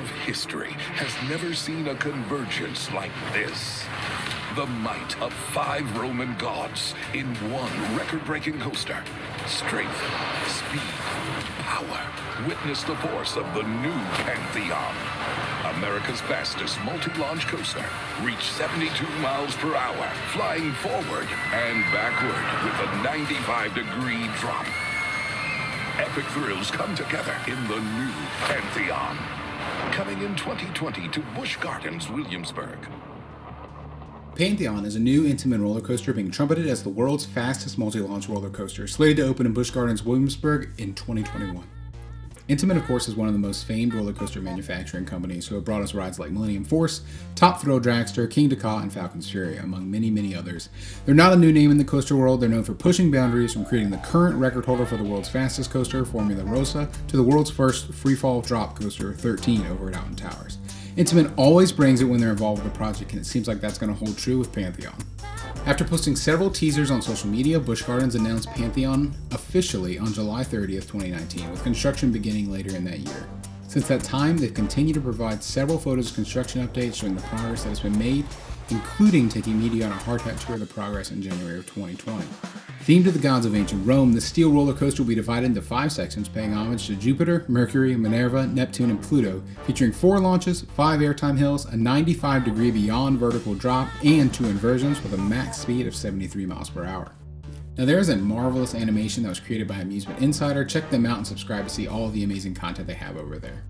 of history has never seen a convergence like this. The might of 5 Roman gods in one record-breaking coaster. Strength, speed, power. Witness the force of the new Pantheon. America's fastest multi-launch coaster reached 72 miles per hour, flying forward and backward with a 95-degree drop. Epic thrills come together in the new Pantheon. Coming in 2020 to Busch Gardens, Williamsburg. Pantheon is a new Intamin roller coaster being trumpeted as the world's fastest multi-launch roller coaster, slated to open in Busch Gardens, Williamsburg in 2021. Intamin, of course, is one of the most famed roller coaster manufacturing companies who have brought us rides like Millennium Force, Top Thrill Dragster, King Dakar, and Falcon's Fury, among many, many others. They're not a new name in the coaster world. They're known for pushing boundaries, from creating the current record holder for the world's fastest coaster, Formula Rossa, to the world's first free-fall drop coaster, 13, over at Alton Towers. Intamin always brings it when they're involved with a project, and it seems like that's going to hold true with Pantheon. After posting several teasers on social media, Busch Gardens announced Pantheon officially on July 30th, 2019, with construction beginning later in that year. Since that time, they've continued to provide several photos of construction updates showing the progress that has been made, including taking media on a hard hat tour of the progress in January of 2020. Themed to the gods of ancient Rome, the steel roller coaster will be divided into 5 sections, paying homage to Jupiter, Mercury, Minerva, Neptune, and Pluto, featuring 4 launches, 5 airtime hills, a 95-degree beyond vertical drop, and 2 inversions with a max speed of 73 miles per hour. Now, there is a marvelous animation that was created by Amusement Insider. Check them out and subscribe to see all of the amazing content they have over there.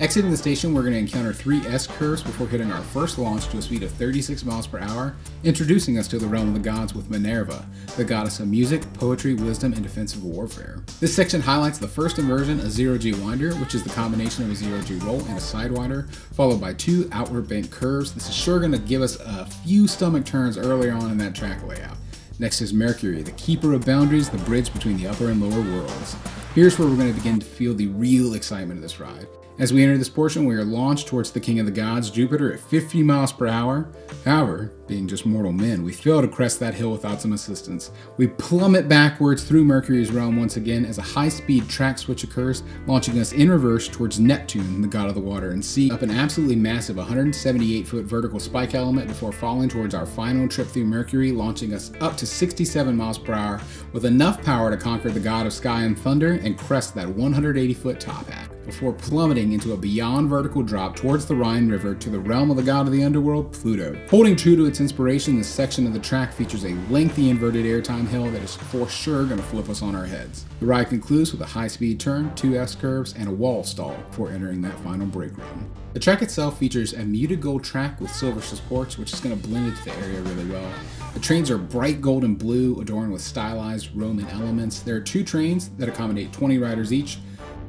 Exiting the station, we're going to encounter 3 S-curves before hitting our first launch to a speed of 36 miles per hour, introducing us to the realm of the gods with Minerva, the goddess of music, poetry, wisdom, and defensive warfare. This section highlights the first inversion, a zero-G winder, which is the combination of a zero-G roll and a sidewinder, followed by 2 outward bent curves. This is sure going to give us a few stomach turns earlier on in that track layout. Next is Mercury, the keeper of boundaries, the bridge between the upper and lower worlds. Here's where we're going to begin to feel the real excitement of this ride. As we enter this portion, we are launched towards the king of the gods, Jupiter, at 50 miles per hour. However, being just mortal men, we fail to crest that hill without some assistance. We plummet backwards through Mercury's realm once again as a high-speed track switch occurs, launching us in reverse towards Neptune, the god of the water and sea, up an absolutely massive 178-foot vertical spike element before falling towards our final trip through Mercury, launching us up to 67 miles per hour with enough power to conquer the god of sky and thunder and crest that 180-foot top hat, before plummeting into a beyond vertical drop towards the Rhine River to the realm of the god of the underworld, Pluto. Holding true to its inspiration, this section of the track features a lengthy inverted airtime hill that is for sure going to flip us on our heads. The ride concludes with a high-speed turn, 2 S-curves, and a wall stall before entering that final brake run. The track itself features a muted gold track with silver supports, which is going to blend into the area really well. The trains are bright gold and blue, adorned with stylized Roman elements. There are 2 trains that accommodate 20 riders each,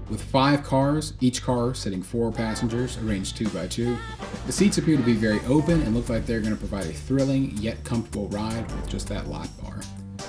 with 5 cars, each car sitting 4 passengers, arranged 2 by 2. The seats appear to be very open and look like they're going to provide a thrilling yet comfortable ride with just that lap bar.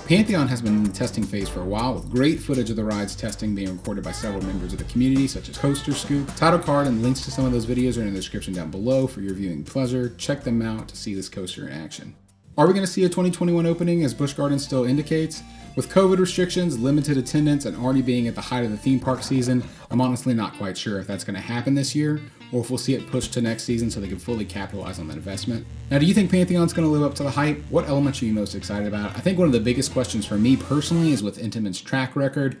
Pantheon has been in the testing phase for a while, with great footage of the ride's testing being recorded by several members of the community, such as Coaster Scoop. Title card and links to some of those videos are in the description down below for your viewing pleasure. Check them out to see this coaster in action. Are we going to see a 2021 opening, as Busch Gardens still indicates? With COVID restrictions, limited attendance, and already being at the height of the theme park season, I'm honestly not quite sure if that's going to happen this year, or if we'll see it pushed to next season so they can fully capitalize on that investment. Now, do you think Pantheon's going to live up to the hype? What elements are you most excited about? I think one of the biggest questions for me personally is with Intamin's track record,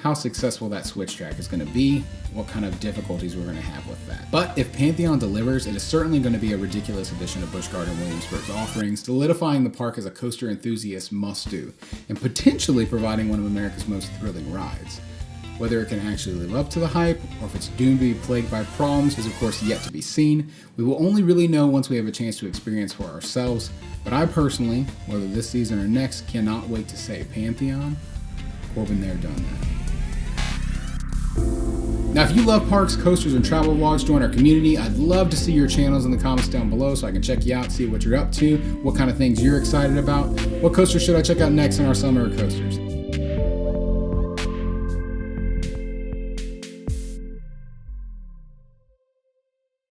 how successful that switch track is going to be, what kind of difficulties we're going to have with that. But if Pantheon delivers, it is certainly going to be a ridiculous addition to Busch Gardens Williamsburg's offerings, solidifying the park as a coaster enthusiast must-do, and potentially providing one of America's most thrilling rides. Whether it can actually live up to the hype, or if it's doomed to be plagued by problems, is of course yet to be seen. We will only really know once we have a chance to experience for ourselves, but I personally, whether this season or next, cannot wait to say Pantheon, or been there, done that. Now, if you love parks, coasters, and travel vlogs, join our community. I'd love to see your channels in the comments down below so I can check you out, see what you're up to, what kind of things you're excited about. What coaster should I check out next in our summer of coasters?